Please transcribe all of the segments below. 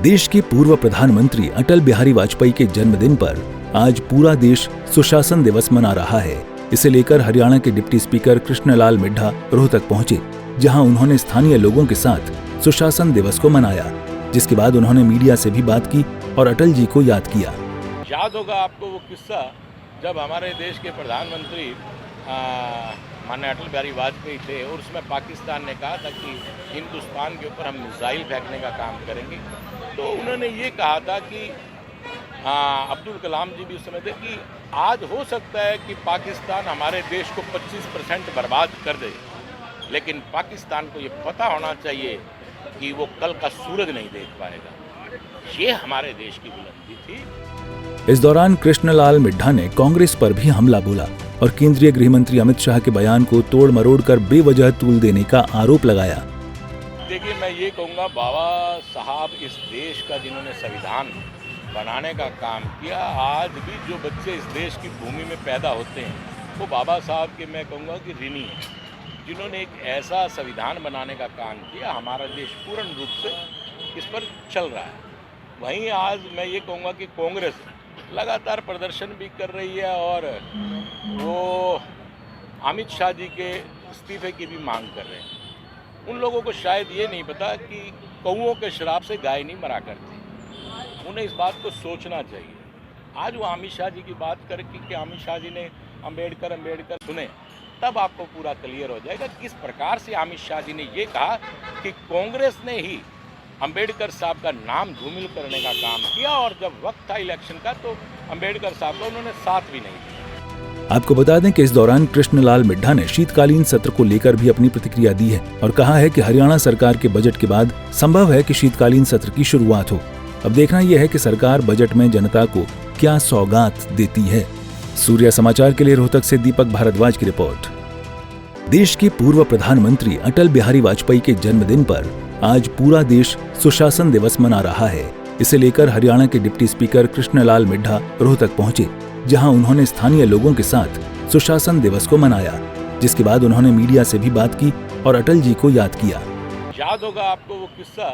देश के पूर्व प्रधानमंत्री अटल बिहारी वाजपेयी के जन्मदिन पर आज पूरा देश सुशासन दिवस मना रहा है। इसे लेकर हरियाणा के डिप्टी स्पीकर कृष्णलाल मिड्ढा रोहतक पहुंचे, जहां उन्होंने स्थानीय लोगों के साथ सुशासन दिवस को मनाया, जिसके बाद उन्होंने मीडिया से भी बात की और अटल जी को याद किया। याद होगा आपको वो किस्सा जब हमारे देश के प्रधानमंत्री माननीय अटल बिहारी वाजपेयी थे और उसमें पाकिस्तान ने कहा था कि हिंदुस्तान के ऊपर हम मिसाइल फेंकने का काम करेंगे। तो उन्होंने ये कहा था कि अब्दुल कलाम जी भी उस समय थे कि आज हो सकता है कि पाकिस्तान हमारे देश को 25% बर्बाद कर दे, लेकिन पाकिस्तान को ये पता होना चाहिए कि वो कल का सूरज नहीं देख पाएगा। ये हमारे देश की बुलंदी थी। इस दौरान कृष्णलाल मिड्ढा ने कांग्रेस पर भी हमला बोला और केंद्रीय गृह मंत्री अमित शाह के बयान को तोड़ मरोड़ कर बेवजह तूल देने का आरोप लगाया। देखिए, मैं ये कहूँगा, बाबा साहब इस देश का जिन्होंने संविधान बनाने का काम किया, आज भी जो बच्चे इस देश की भूमि में पैदा होते हैं वो बाबा साहब के, मैं कहूँगा कि ऋणी हैं, जिन्होंने एक ऐसा संविधान बनाने का काम किया। हमारा देश पूर्ण रूप से इस पर चल रहा है। वहीं आज मैं ये कहूँगा कि कांग्रेस लगातार प्रदर्शन भी कर रही है और वो अमित शाह जी के इस्तीफे की भी मांग कर रहे हैं। उन लोगों को शायद ये नहीं पता कि कौओं के शराब से गाय नहीं मरा करती। उन्हें इस बात को सोचना चाहिए। आज वो अमित शाह जी की बात करके कि अमित शाह जी ने अम्बेडकर सुने, तब आपको पूरा क्लियर हो जाएगा किस प्रकार से अमित शाह जी ने ये कहा कि कांग्रेस ने ही अम्बेडकर साहब का नाम धूमिल करने का काम किया और जब वक्त था इलेक्शन का तो अम्बेडकर साहब का उन्होंने साथ भी नहीं दिया। आपको बता दें कि इस दौरान कृष्णलाल मिड्ढा ने शीतकालीन सत्र को लेकर भी अपनी प्रतिक्रिया दी है और कहा है कि हरियाणा सरकार के बजट के बाद संभव है कि शीतकालीन सत्र की शुरुआत हो। अब देखना यह है कि सरकार बजट में जनता को क्या सौगात देती है। सूर्य समाचार के लिए रोहतक से दीपक भारद्वाज की रिपोर्ट। देश के पूर्व प्रधानमंत्री अटल बिहारी वाजपेयी के जन्मदिन पर आज पूरा देश सुशासन दिवस मना रहा है। इसे लेकर हरियाणा के डिप्टी स्पीकर कृष्णलाल मिड्ढा रोहतक पहुंचे, जहां उन्होंने स्थानीय लोगों के साथ सुशासन दिवस को मनाया, जिसके बाद उन्होंने मीडिया से भी बात की और अटल जी को याद किया। याद होगा आपको वो किस्सा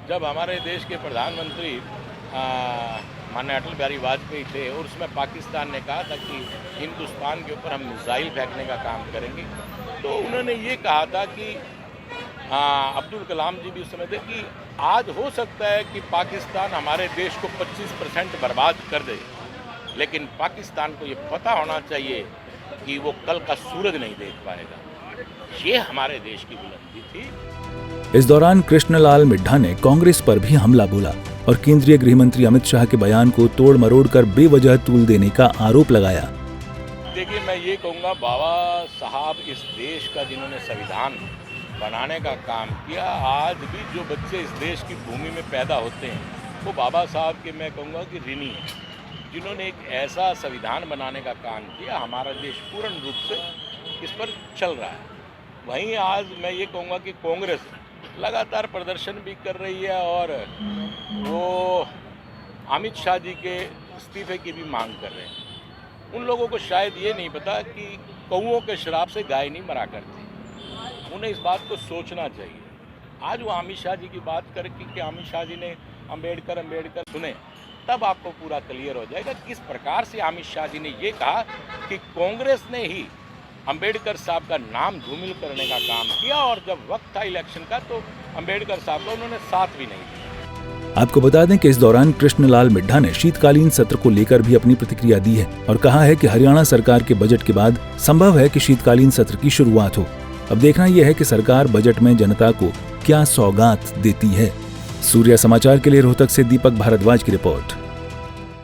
जब हमारे देश के प्रधानमंत्री माननीय अटल बिहारी वाजपेयी थे और उसमें पाकिस्तान ने कहा था कि हिंदुस्तान के ऊपर हम मिसाइल फेंकने का काम करेंगे। तो उन्होंने ये कहा था कि अब्दुल कलाम जी भी उस समय थे कि आज हो सकता है कि पाकिस्तान हमारे देश को 25% बर्बाद कर दे, लेकिन पाकिस्तान को ये पता होना चाहिए कि वो कल का सूरज नहीं देख पाएगा। ये हमारे देश की बुलंदी थी। इस दौरान कृष्णलाल मिड्ढा ने कांग्रेस पर भी हमला बोला और केंद्रीय गृह मंत्री अमित शाह के बयान को तोड़ मरोड़ कर बेवजह तूल देने का आरोप लगाया। देखिए, मैं ये कहूँगा, बाबा साहब इस देश का जिन्होंने संविधान बनाने का काम किया, आज भी जो बच्चे इस देश की भूमि में पैदा होते हैं वो बाबा साहब के, मैं कहूँगा कि ऋणी हैं, जिन्होंने एक ऐसा संविधान बनाने का काम किया। हमारा देश पूर्ण रूप से इस पर चल रहा है। वहीं आज मैं ये कहूँगा कि कांग्रेस लगातार प्रदर्शन भी कर रही है और वो अमित शाह जी के इस्तीफे की भी मांग कर रहे हैं। उन लोगों को शायद ये नहीं पता कि कौओं के शराब से गाय नहीं मरा करती। उन्हें इस बात को सोचना चाहिए। आज वो अमित शाह जी की बात करके कि अमित शाह जी ने अम्बेडकर सुने, तब आपको पूरा क्लियर हो जाएगा किस प्रकार से अमित शाह जी ने ये कहा कि कांग्रेस ने ही अम्बेडकर साहब का नाम धूमिल करने का काम किया और जब वक्त था इलेक्शन का तो अम्बेडकर साहब का उन्होंने साथ भी नहीं दिया। आपको बता दें कि इस दौरान कृष्णलाल मिड्ढा ने शीतकालीन सत्र को लेकर भी अपनी प्रतिक्रिया दी है और कहा है कि हरियाणा सरकार के बजट के बाद संभव है कि शीतकालीन सत्र की शुरुआत हो। अब देखना यह है कि सरकार बजट में जनता को क्या सौगात देती है। सूर्य समाचार के लिए रोहतक से दीपक भारद्वाज की रिपोर्ट।